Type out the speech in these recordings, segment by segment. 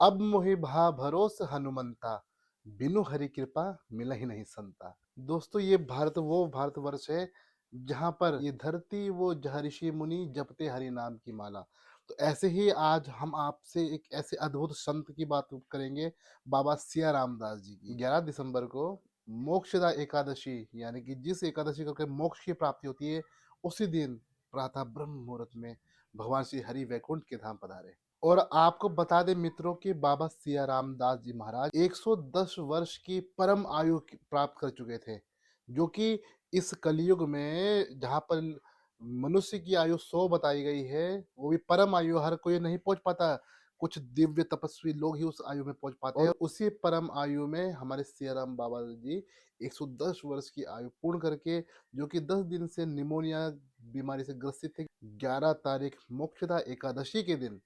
अब मोहि भा भरोस हनुमंता, बिनु हरि कृपा मिलहि नहीं संता। दोस्तों ये भारतवर्ष है जहाँ पर ये धरती वो जहाँ ऋषि मुनि जपते हरि नाम की माला। तो ऐसे ही आज हम आपसे एक ऐसे अद्भुत संत की बात करेंगे, बाबा सिया रामदास जी की। 11 दिसंबर को मोक्षदा एकादशी यानी कि जिस एकादशी करके मोक्ष की प्राप्ति होती है, उसी दिन प्रातः ब्रह्म मुहूर्त में भगवान श्री हरि वैकुंठ के धाम पधारे। और आपको बता दें मित्रों कि बाबा सिया रामदास जी महाराज 110 वर्ष की परम आयु प्राप्त कर चुके थे, जो कि इस कलयुग में जहाँ पर मनुष्य की आयु 100 बताई गई है, वो भी परम आयु हर कोई नहीं पहुंच पाता। कुछ दिव्य तपस्वी लोग ही उस आयु में पहुंच पाते हैं, और उसी परम आयु में हमारे सिया राम बाबा जी 110 वर्ष की आयु पूर्ण करके, जो कि 10 दिन से निमोनिया बीमारी से ग्रसित थे, 11 तारीख मोक्षदा एकादशी के दिन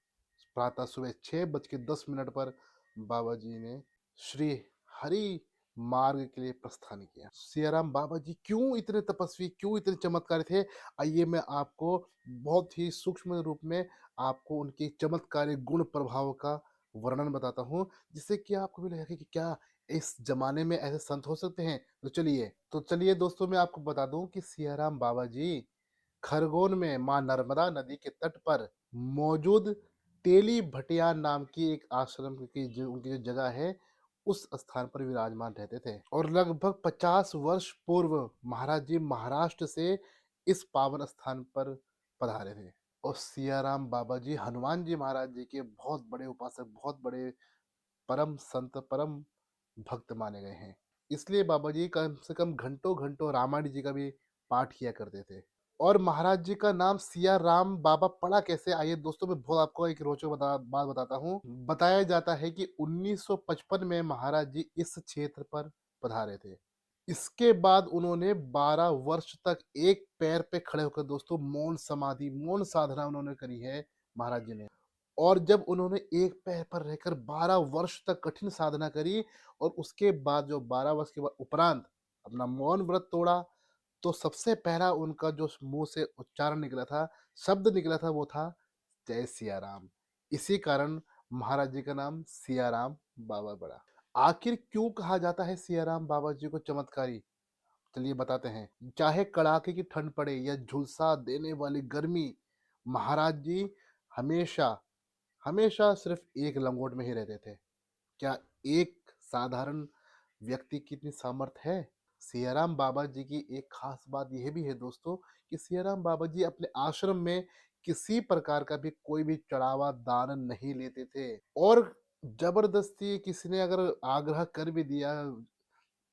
प्रातः सुबह 6:10 पर बाबा जी ने श्री हरि मार्ग के लिए प्रस्थान किया। सियाराम बाबा जी क्यों इतने तपस्वी, क्यों इतने चमत्कारी थे? आइए मैं आपको बहुत ही सूक्ष्म रूप में आपको उनके चमत्कारी गुण प्रभाव का वर्णन बताता हूँ, जिससे कि आपको भी लगेगा कि क्या इस जमाने में ऐसे संत हो सकते हैं। तो चलिए दोस्तों, मैं आपको बता दूं कि सियाराम बाबा जी खरगोन में माँ नर्मदा नदी के तट पर मौजूद तेली भटिया नाम की एक आश्रम की जो उनकी जो जगह है, उस स्थान पर विराजमान रहते थे। और लगभग 50 वर्ष पूर्व महाराज जी महाराष्ट्र से इस पावन स्थान पर पधारे थे। और सियाराम बाबा जी हनुमान जी महाराज जी के बहुत बड़े उपासक, बहुत बड़े परम संत, परम भक्त माने गए हैं। इसलिए बाबा जी कम से कम घंटों घंटों रामायण जी का भी पाठ किया करते थे। और महाराज जी का नाम सिया राम बाबा पड़ा कैसे? आइए दोस्तों, मैं बहुत आपको एक रोचक बात बताता हूँ। बताया जाता है कि 1955 में महाराज जी इस क्षेत्र पर पधारे थे। इसके बाद उन्होंने 12 वर्ष तक एक पैर पे खड़े होकर दोस्तों मौन समाधि, मौन साधना उन्होंने करी है महाराज जी ने। और जब उन्होंने एक पैर पर रहकर 12 वर्ष तक कठिन साधना करी, और उसके बाद जो 12 वर्ष के बाद उपरांत अपना मौन व्रत तोड़ा, तो सबसे पहला उनका जो मुंह से उच्चारण निकला था, शब्द निकला था, वो था जय सिया राम। इसी कारण महाराज जी का नाम सिया राम बाबा पड़ा। आखिर क्यों कहा जाता है सिया राम बाबा जी को चमत्कारी? चलिए बताते हैं। चाहे कड़ाके की ठंड पड़े या झुलसा देने वाली गर्मी, महाराज जी हमेशा हमेशा सिर्फ एक लंगोट में ही रहते थे। क्या एक साधारण व्यक्ति की इतनी सामर्थ्य है? सियाराम बाबा जी की एक खास बात यह भी है दोस्तों, कि सियाराम बाबा जी अपने आश्रम में किसी प्रकार का भी कोई भी चढ़ावा दान नहीं लेते थे। और जबरदस्ती किसी ने अगर आग्रह कर भी दिया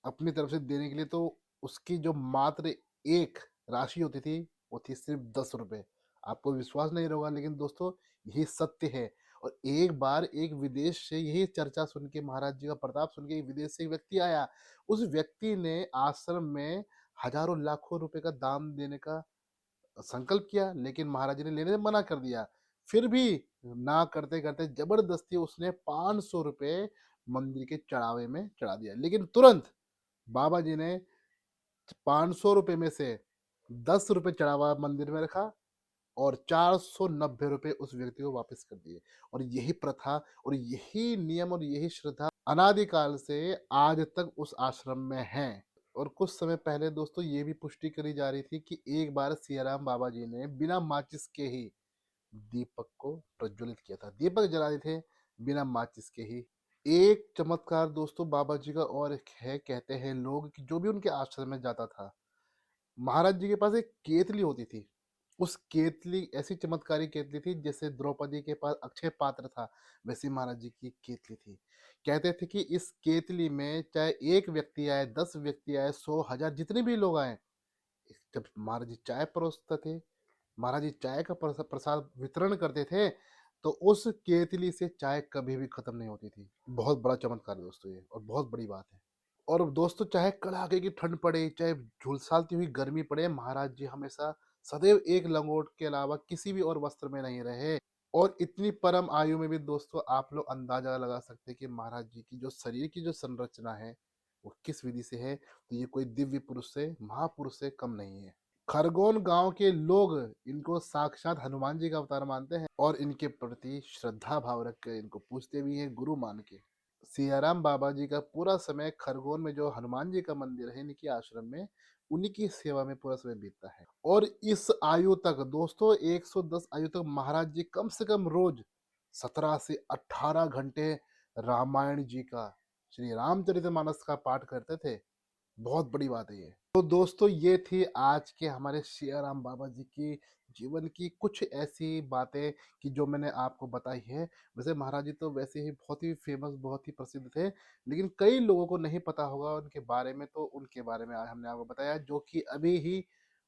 अपनी तरफ से देने के लिए, तो उसकी जो मात्र एक राशि होती थी, वो थी सिर्फ 10 रुपए। आपको विश्वास नहीं होगा, लेकिन दोस्तों यही सत्य है। और एक बार एक विदेश से यही चर्चा सुन के, महाराज जी का प्रताप सुन के, एक विदेश से एक व्यक्ति आया। उस व्यक्ति ने आश्रम में हजारों लाखों रुपए का दान देने का संकल्प किया, लेकिन महाराज जी ने लेने से मना कर दिया। फिर भी ना करते करते जबरदस्ती उसने 500 रुपए मंदिर के चढ़ावे में चढ़ा दिया। लेकिन तुरंत बाबा जी ने 500 रुपए में से 10 रुपए चढ़ावा मंदिर में रखा, और 490 रुपए उस व्यक्ति को वापस कर दिए। और यही प्रथा और यही नियम और यही श्रद्धा अनादिकाल से आज तक उस आश्रम में है। और कुछ समय पहले दोस्तों ये भी पुष्टि करी जा रही थी कि एक बार सियाराम बाबा जी ने बिना माचिस के ही दीपक को प्रज्वलित किया था। दीपक जला रहे थे बिना माचिस के ही। एक चमत्कार दोस्तों बाबा जी का और एक है, कहते हैं लोग कि जो भी उनके आश्रम में जाता था, महाराज जी के पास एक केतली होती थी। उस केतली ऐसी चमत्कारी केतली थी, जैसे द्रौपदी के पास अक्षय पात्र था, वैसी महाराज जी की केतली थी। कहते थे कि इस केतली में चाहे एक व्यक्ति आए, 10 व्यक्ति आए, 100 1000 जितने भी लोग आए, जब महाराज जी चाय परोसते थे, महाराज जी चाय का प्रसाद वितरण करते थे, तो उस केतली से चाय कभी भी खत्म नहीं होती थी। बहुत बड़ा चमत्कार है दोस्तों ये, और बहुत बड़ी बात है। और दोस्तों चाहे कड़ाके की ठंड पड़े, चाहे झुलसाती हुई गर्मी पड़े, महाराज जी हमेशा सदैव एक लंगोट के अलावा किसी भी और वस्त्र में नहीं रहे। और इतनी परम आयु में भी दोस्तों आप लोग अंदाजा लगा सकते हैं कि महाराज जी की जो शरीर की जो संरचना है, वो किस विधि से है। तो ये कोई दिव्य पुरुष से, महापुरुष से कम नहीं है। खरगोन गांव के लोग इनको साक्षात हनुमान जी का अवतार मानते हैं और इनके प्रति श्रद्धा भाव रख कर इनको पूजते भी हैं गुरु मान के। सियाराम बाबा जी का पूरा समय खरगोन में जो हनुमान जी का मंदिर है इनके आश्रम में, उन्हीं की सेवा में पूरा समय बीतता है। और इस आयु तक दोस्तों 110 आयु तक महाराज जी कम से कम रोज 17 से 18 घंटे रामायण जी का, श्री रामचरितमानस का पाठ करते थे। बहुत बड़ी बात है ये। तो दोस्तों ये थी आज के हमारे सियाराम बाबा जी की जीवन की कुछ ऐसी बातें कि जो मैंने आपको बताई है। वैसे महाराज जी तो वैसे ही बहुत ही फेमस, बहुत ही प्रसिद्ध थे, लेकिन कई लोगों को नहीं पता होगा उनके बारे में, तो उनके बारे में आज हमने आपको बताया, जो कि अभी ही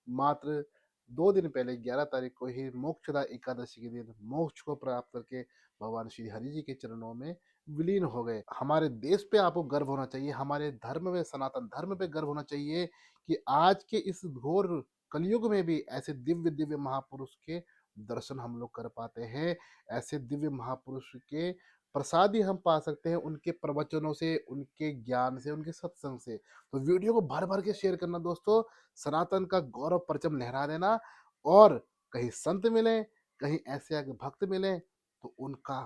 मात्र 2 दिन पहले 11 तारीख को ही मोक्षदा एकादशी के दिन मोक्ष को प्राप्त करके भगवान श्री हरि जी के चरणों में विलीन हो गए। हमारे देश पे आपको गर्व होना चाहिए, हमारे धर्म में, सनातन धर्म पे गर्व होना चाहिए कि आज के इस घोर कलयुग में भी ऐसे दिव्य दिव्य महापुरुष के दर्शन हम लोग कर पाते हैं। ऐसे दिव्य महापुरुष के प्रसाद ही हम पा सकते हैं उनके प्रवचनों से, उनके ज्ञान से, उनके सत्संग से। तो वीडियो को भर भर के शेयर करना दोस्तों, सनातन का गौरव परचम लहरा देना। और कहीं संत मिले, कहीं ऐसे आगे भक्त मिले, तो उनका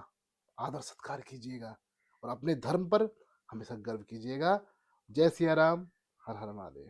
आदर सत्कार कीजिएगा और अपने धर्म पर हमेशा गर्व कीजिएगा। जय सिया राम, हर हर महादेव।